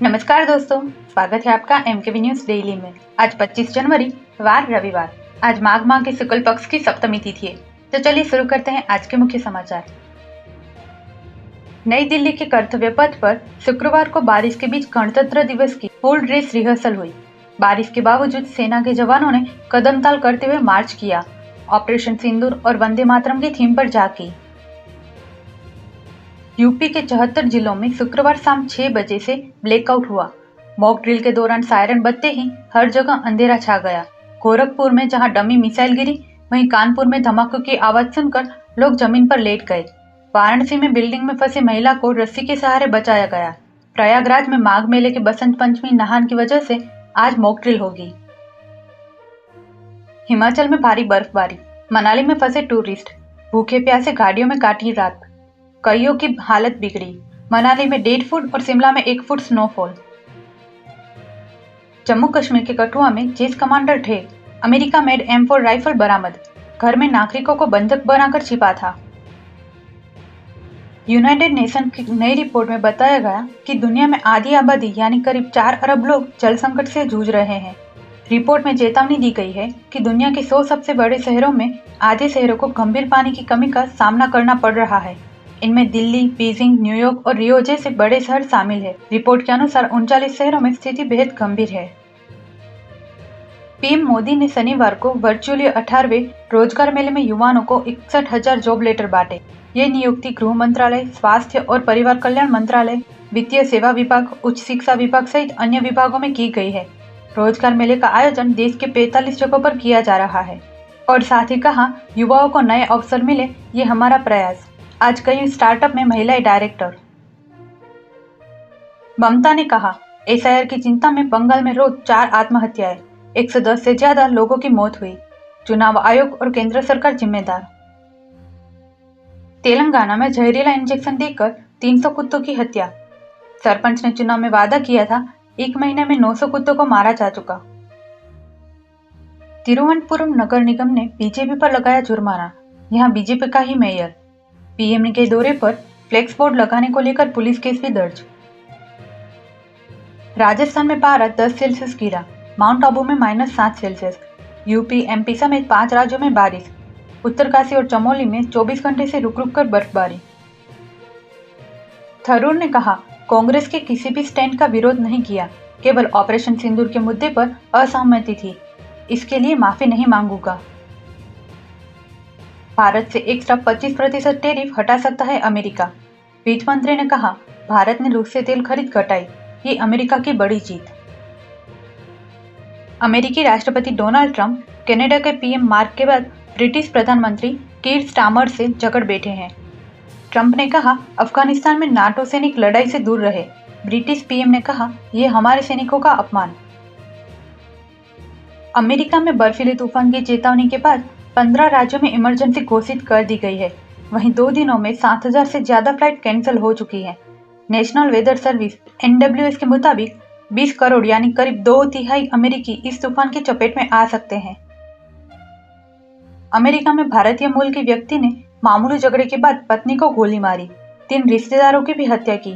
नमस्कार दोस्तों, स्वागत है आपका एमकेबी न्यूज डेली में। आज 25 जनवरी वार रविवार। आज माघ माह के शुक्ल पक्ष की सप्तमी तिथि है। तो चलिए शुरू करते हैं आज के मुख्य समाचार। नई दिल्ली के कर्तव्य पथ पर शुक्रवार को बारिश के बीच गणतंत्र दिवस की फुल ड्रेस रिहर्सल हुई। बारिश के बावजूद सेना के जवानों ने कदमताल करते हुए मार्च किया। ऑपरेशन सिंदूर और वंदे मातरम की थीम पर झांकी। यूपी के 74 जिलों में शुक्रवार शाम 6 बजे से ब्लैकआउट हुआ। मॉक ड्रिल के दौरान सायरन बजते ही हर जगह अंधेरा छा गया। गोरखपुर में जहां डमी मिसाइल गिरी, वहीं कानपुर में धमाकों की आवाज सुनकर लोग जमीन पर लेट गए। वाराणसी में बिल्डिंग में फंसी महिला को रस्सी के सहारे बचाया गया। प्रयागराज में माघ मेले के बसंत पंचमी नहान की वजह से आज मॉक ड्रिल होगी। हिमाचल में भारी बर्फबारी, मनाली में फंसे टूरिस्ट, भूखे प्यासे गाड़ियों में काटी रात, कईयों की हालत बिगड़ी। मनाली में 1.5 फुट और शिमला में 1 फुट स्नोफॉल। जम्मू कश्मीर के कठुआ में चेस कमांडर ढेर, अमेरिका मेड M4 राइफल बरामद, घर में नागरिकों को बंधक बनाकर छिपा था। यूनाइटेड नेशन की नई रिपोर्ट में बताया गया कि दुनिया में आधी आबादी यानी करीब 4 अरब लोग जल संकट से जूझ रहे हैं। रिपोर्ट में चेतावनी दी गई है कि दुनिया के 100 सबसे बड़े शहरों में आधे शहरों को गंभीर पानी की कमी का सामना करना पड़ रहा है। इनमें दिल्ली, बीजिंग, न्यूयॉर्क और रियो जैसे बड़े शहर शामिल है। रिपोर्ट के अनुसार 39 शहरों में स्थिति बेहद गंभीर है। पीएम मोदी ने शनिवार को वर्चुअली 18वें रोजगार मेले में युवाओं को 61,000 जॉब लेटर बांटे। ये नियुक्ति गृह मंत्रालय, स्वास्थ्य और परिवार कल्याण मंत्रालय, वित्तीय सेवा विभाग, उच्च शिक्षा विभाग सहित अन्य विभागों में की गई है। रोजगार मेले का आयोजन देश के 45 जगहों पर किया जा रहा है और साथ ही कहा, युवाओं को नए अवसर मिले, ये हमारा प्रयास। आज कई स्टार्टअप में महिलाएं डायरेक्टर। ममता ने कहा, एसआईआर की चिंता में बंगाल में रोज 4 आत्महत्याएं, 110 से ज्यादा लोगों की मौत हुई। चुनाव आयोग और केंद्र सरकार जिम्मेदार। तेलंगाना में जहरीला इंजेक्शन देकर 300 कुत्तों की हत्या। सरपंच ने चुनाव में वादा किया था, 1 महीने में 900 कुत्तों को मारा जा चुका। तिरुवनंतपुरम नगर निगम ने बीजेपी पर लगाया जुर्माना, यहाँ बीजेपी का ही मेयर। पीएम के दौरे पर फ्लेक्स बोर्ड लगाने को लेकर पुलिस केस भी दर्ज। राजस्थान में पारा 10 सेल्सियस गिरा, माउंट आबू में -7 सेल्सियस। यूपी, एमपी समेत 5 राज्यों में बारिश। उत्तरकाशी और चमोली में 24 घंटे से रुक रुक कर बर्फबारी। थरूर ने कहा, कांग्रेस के किसी भी स्टैंड का विरोध नहीं किया, केवल ऑपरेशन सिंदूर के मुद्दे पर असहमति थी, इसके लिए माफी नहीं मांगूंगा। भारत से एक्स्ट्रा 25% टैरिफ हटा सकता है अमेरिका। वित्त मंत्री ने कहा, भारत ने रूस से तेल खरीद घटाई, ये अमेरिका की बड़ी जीत। अमेरिकी राष्ट्रपति डोनाल्ड ट्रंप कनाडा के पीएम मार्क के बाद ब्रिटिश प्रधानमंत्री कीर स्टारमर से झगड़ बैठे हैं। ट्रंप ने कहा, अफगानिस्तान में नाटो सैनिक लड़ाई से दूर रहे। ब्रिटिश पीएम ने कहा, यह हमारे सैनिकों का अपमान। अमेरिका में बर्फीले तूफान की चेतावनी के बाद 15 राज्यों में इमरजेंसी घोषित कर दी गई है। वहीं 2 दिनों में 7,000 से ज्यादा फ्लाइट कैंसिल हो चुकी है। नेशनल वेदर सर्विस NWS के मुताबिक 20 करोड़ यानी करीब 2/3 अमेरिकी इस तूफान की चपेट में आ सकते हैं। अमेरिका में भारतीय मूल के व्यक्ति ने मामूली झगड़े के बाद पत्नी को गोली मारी, 3 रिश्तेदारों की भी हत्या की।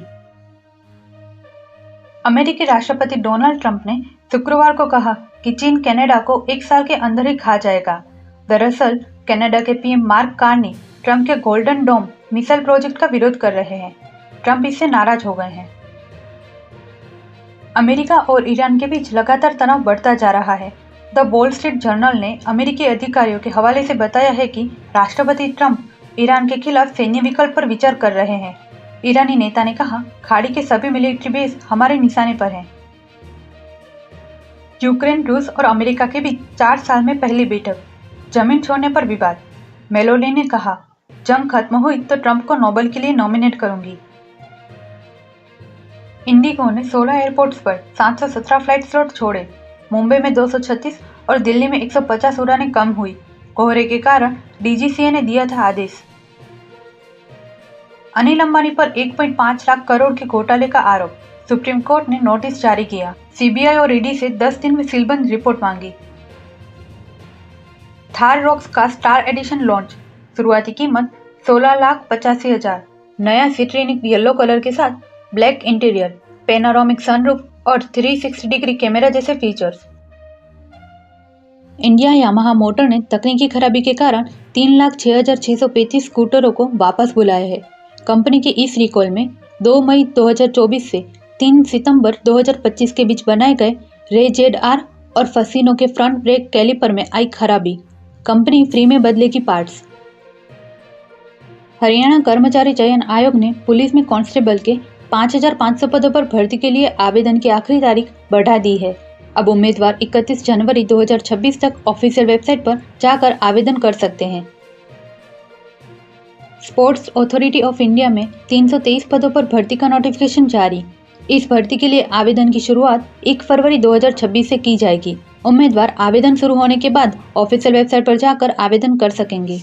अमेरिकी राष्ट्रपति डोनाल्ड ट्रंप ने शुक्रवार को कहा कि चीन कनाडा को 1 साल के अंदर ही खा जाएगा। दरअसल कनाडा के पीएम मार्क कार्नी ट्रंप के गोल्डन डोम मिसाइल प्रोजेक्ट का विरोध कर रहे हैं। ट्रंप इससे नाराज हो गए हैं। अमेरिका और ईरान के बीच लगातार तनाव बढ़ता जा रहा है। द वॉल स्ट्रीट जर्नल ने अमेरिकी अधिकारियों के हवाले से बताया है कि राष्ट्रपति ट्रंप ईरान के खिलाफ सैन्य विकल्प पर विचार कर रहे हैं। ईरानी नेता ने कहा, खाड़ी के सभी मिलिट्री बेस हमारे निशाने पर हैं। यूक्रेन, रूस और अमेरिका के बीच 4 साल में पहली बैठक, जमीन छोड़ने पर विवाद। मेलोनी ने कहा, जंग खत्म हुई तो ट्रंप को नोबेल के लिए नॉमिनेट करूंगी। इंडिगो ने 16 एयरपोर्ट्स पर 717 फ्लाइट स्लॉट छोड़े। मुंबई में 236 और दिल्ली में 150 उड़ानें कम हुई। कोहरे के कारण DGCA ने दिया था आदेश। अनिल अंबानी पर 1.5 लाख करोड़ के घोटाले का आरोप, सुप्रीम कोर्ट ने नोटिस जारी किया। CBI और ED से 10 दिन में सीलबंद रिपोर्ट मांगी। थार रॉक्स का स्टार एडिशन लॉन्च, शुरुआती कीमत 16,85,000। नया सिट्रिनिक येलो कलर के साथ ब्लैक इंटीरियर, पेनोरामिक सनरूफ और 360 डिग्री कैमरा जैसे फीचर्स। इंडिया यामाहा मोटर ने तकनीकी खराबी के कारण 3,06,635 स्कूटरों को वापस बुलाया है। कंपनी के इस रिकॉल में 2 मई 2024 से 3 सितंबर 2025 के बीच बनाए गए रे ZR और फसीनो के फ्रंट ब्रेक कैलिपर में आई खराबी। कंपनी फ्री में बदलेगी पार्ट्स। हरियाणा कर्मचारी चयन आयोग ने पुलिस में कांस्टेबल के 5,500 पदों पर भर्ती के लिए आवेदन की आखिरी तारीख बढ़ा दी है। अब उम्मीदवार 31 जनवरी 2026 तक ऑफिशियल वेबसाइट पर जाकर आवेदन कर सकते हैं। स्पोर्ट्स अथॉरिटी ऑफ इंडिया में 323 पदों पर भर्ती का नोटिफिकेशन जारी। इस भर्ती के लिए आवेदन की शुरुआत 1 फरवरी 2026 से की जाएगी। उम्मीदवार आवेदन शुरू होने के बाद ऑफिशियल वेबसाइट पर जाकर आवेदन कर सकेंगे।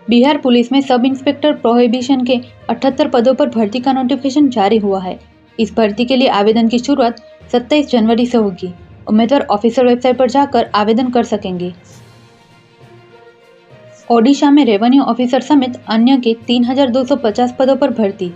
बिहार पुलिस में सब इंस्पेक्टर प्रोहिबिशन के 78 पदों पर भर्ती का नोटिफिकेशन जारी हुआ है। इस भर्ती के लिए आवेदन की शुरुआत 27 जनवरी से होगी। उम्मीदवार ऑफिशियल वेबसाइट पर जाकर आवेदन कर सकेंगे। ओडिशा में रेवेन्यू ऑफिसर समेत अन्य के 3,250 पदों पर भर्ती।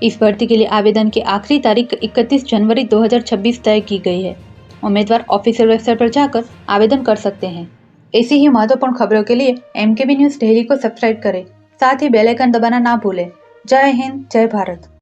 इस भर्ती के लिए आवेदन की आखिरी तारीख 31 जनवरी 2026 तय की गई है। उम्मीदवार ऑफिशियल वेबसाइट पर जाकर आवेदन कर सकते हैं। ऐसी ही महत्वपूर्ण खबरों के लिए MKB न्यूज़ डेली को सब्सक्राइब करें। साथ ही बेल आइकन दबाना ना भूलें। जय हिंद, जय भारत।